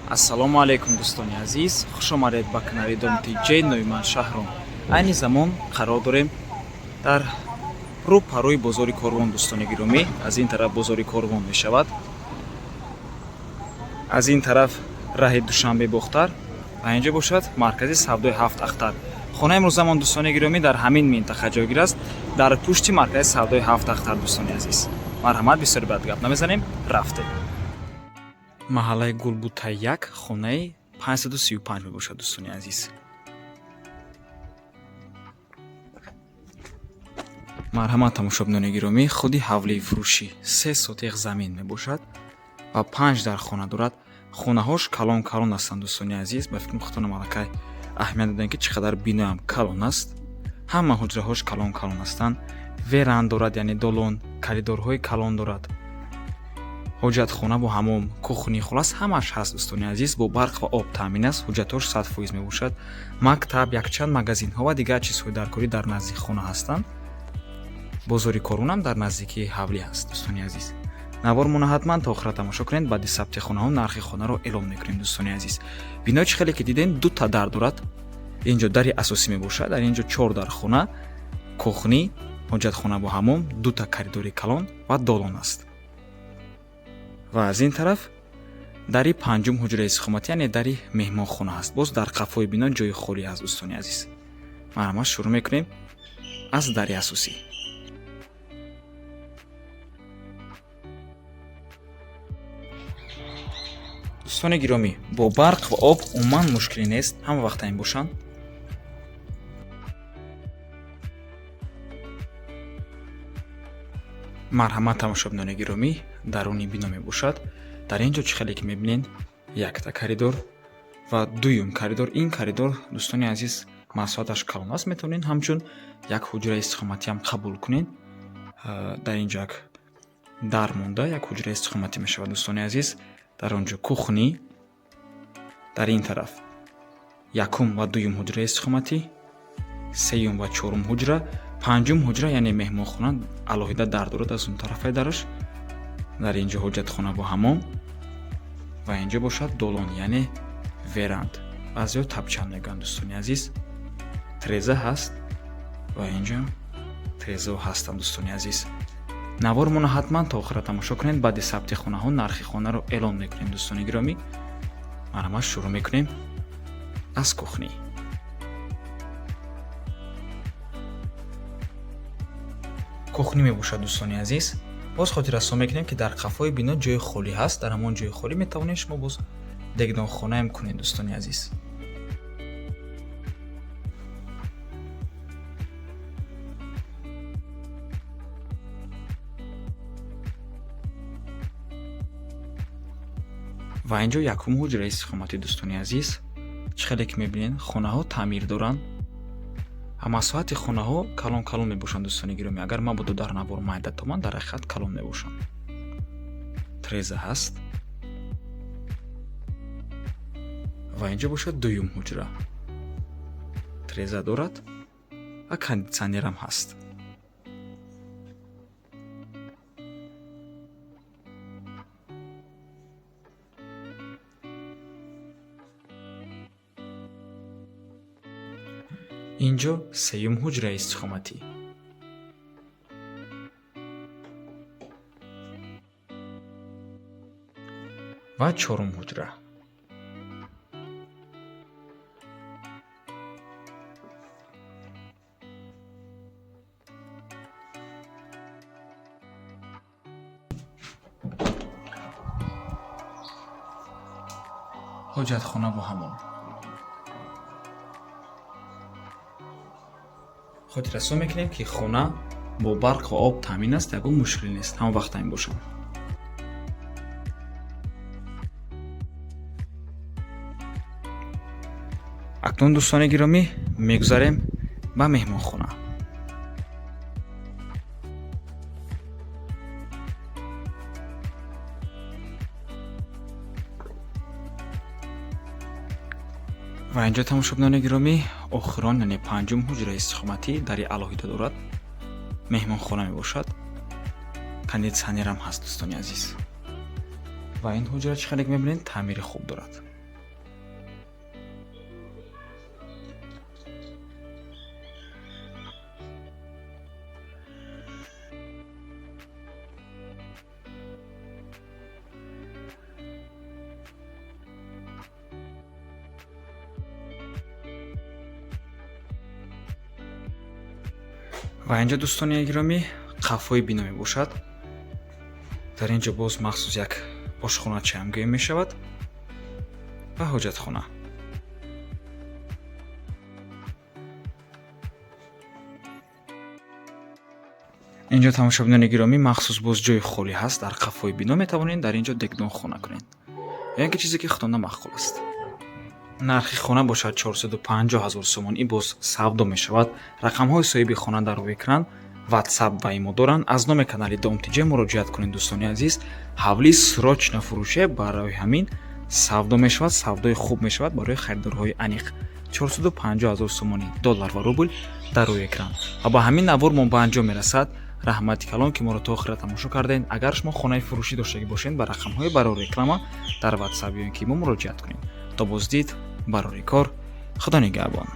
ассалому алайкум дӯстони азиз, хушомадед ба канали Домтиҷаи Нойман шаҳром. Айни замон қарор дорем дар рӯпарӯи бозори Корвон. Дӯстони гиромӣ, аз ин тараф бозори Корвон мешавад, аз ин тараф раҳи Душанбе-Бохтар ва инҷо бошад маркази савдои Ҳафт Ахтар. Хонаи имрӯзамон дӯстони гиромӣ дар ҳамин минтақа ҷойгир аст, дар пушти маркази савдои Ҳафт Ахтар. Дӯстони азиз, марҳамат, бисёр бад гап намезанем, рафтем. Маҳаллаи Гулбутай 1, хонаи 535 мебошад. Дӯстони азиз, марҳамат, тамошобинони гиромӣ, худи ҳавлии фурӯшӣ 3 сотиқ замин мебошад ва 5 дар хона дорад. хонаҳош калон калон ҳастанд. Дӯстони азиз, ба фикри худтонам аллакай аҳамият додем ки чӣ қадар биноам калон аст. ҳама ҳуҷраҳош калон калон ҳастанд. веранд дорад, яъне долон, коридорҳои калон дорад, ҳоҷатхона бо ҳамом, кухни, хулас ҳамааш ҳаст. Дӯстони азиз, бо барқ ва об таъмин аст. ҳуҷҷатош 100% мебошад. мактаб, якчанд магазинҳо ва дигар чизҳои даркорӣ дар наздики хона ҳастанд. бозори Корвон ҳам дар наздикии ҳавлӣ аст. Дӯстони азиз, навормона ҳатман та охира тамошо кунед. Баъди сабти хонаҳо нархи хонаро эълон мекунем. Дӯстони азиз, бинои чӣ хеле ки дидем 2 та дар дорад. инҷо дари асосӣ мебошад, дар инҷо 4 дар хона, кухни, ҳоҷатхона бо ҳамом, 2 та коридори калон ва долон аст. ва аз ин тараф дари панҷум ҳуҷраи истиқоматӣ, яъне дари меҳмонхона ҳаст. боз дар қафои бино ҷои холӣ аст. Дӯстони азиз, марҳамат, шурӯъ мекунем аз дари асосӣ. дӯстони гиромӣ, бо барқ ва об умуман мушкилӣ нест, ҳама вақт ин бошанд. марҳамат, тамошобинони гиромӣ, даруни бино мебошад. дар ин ҷо чӣ хеле ки мебинед, якта коридор ва дуюм коридор. ин коридор, дӯстони азиз, масоҳаташ калон аст. метавонед ҳамчун як ҳуҷраи истиқоматиам қабул кунед. дар ин ҷо як дар монда як ҳуҷраи истиқоматӣ мешавад. Дӯстони азиз, дар он ҷо кухни, дар ин тараф якум ва дуюм ҳуҷраи истиқоматӣ, сеюм ва чорум ҳуҷра, панҷум ҳуҷра, яъне меҳмонхона алоҳида дар дорад аз он тарафаи дараш. дар ин ҷо ҳоҷатхона бо ҳамом ва ин ҷо бошад долон, яъне веранд, баъзеҳо табчанд мегӯянд. Дӯстони азиз, треза ҳаст ва ин ҷо трезаҳо ҳастанд. Дӯстони азиз, навормона ҳатман то охира тамошо кунед. баъди сабти хонаҳо нархи хонаро эълон мекунем. Дӯстони гиромӣ, марҳамат, шурӯъ мекунем аз кухни. кухни мебошад. Дӯстони азиз, боз хотиррасон мекунем ки дар қафои бино ҷои холӣ ҳаст. дар ҳамон ҷои холӣ метавонед шумо боз дегдонхонаам кунед. Дӯстони азиз, ва ин ҷо якум ҳуҷраи истиқоматӣ. Дӯстони азиз, чӣ хеле ки мебинед, хонаҳо таъмир доранд. масоҳати хонаҳо калон калон мебошанд. Дӯстони гиромӣ, агар мабодо дар навор майда томанд, дар ҳақиқат калон мебошанд. треза ҳаст ва ин ҷо бошад дуюм ҳуҷра, треза дорад ва кондитсионерам ҳаст. ин ҷо сеюм ҳуҷраи истиқоматӣ. ва чорум ҳуҷра. ҳоҷатхона бо ҳамом. хотиррасон мекунем ки хона бо барқ ва об таъмин аст. ягон мушкилӣ нест, ҳама вақт ин бошанд. акнун дӯстони гиромӣ, мегузарем ба меҳмонхона. ва инҷо тамошобинони гиромӣ, охирон, яъне панҷум ҳуҷраи истиқоматӣ дари алоҳида дорад. меҳмонхона мебошад. кондитсионерам ҳаст. дӯстони азиз, ва ин ҳуҷра чӣ хеле мебинед, таъмири хуб дорад. ва инҷо дӯстони гиромӣ қафои бино мебошад. дар инҷо боз махсус як ошхонача ҳамгӯӣ мешавад ва ҳоҷатхона. инҷо тамошобинони гиромӣ махсус боз ҷои холӣ ҳаст. дар қафои бино метавонед дар инҷо дегдон хона кунед ё ин ки чизе ки худтон намахқул аст. нархи хона бошад 450 000 сомон. ин боз савдо мешавад. рақамҳои соҳиби хона дар рӯи экран ватсап ва имо доранд. аз номи канали Домтиҷе муроҷиат кунед дӯстони азиз. ҳавлӣ срочно фурӯше барои ҳамин савдо мешавад. савдои хуб мешавад барои харидорҳои аниқ. 450 000 сомони доллар ва рубл дар рӯи экран. ва ба ҳамин навор мо ба анҷом мерасад. раҳмати калон ки моро то охира тамошо кардед. агар шумо хонаи фурӯшӣ доштагӣ бошед ба рақамҳои барори реклама дар ватсап ё ин ки имо муроҷиат кунед. то боздид барори кор. худо нигаҳбон.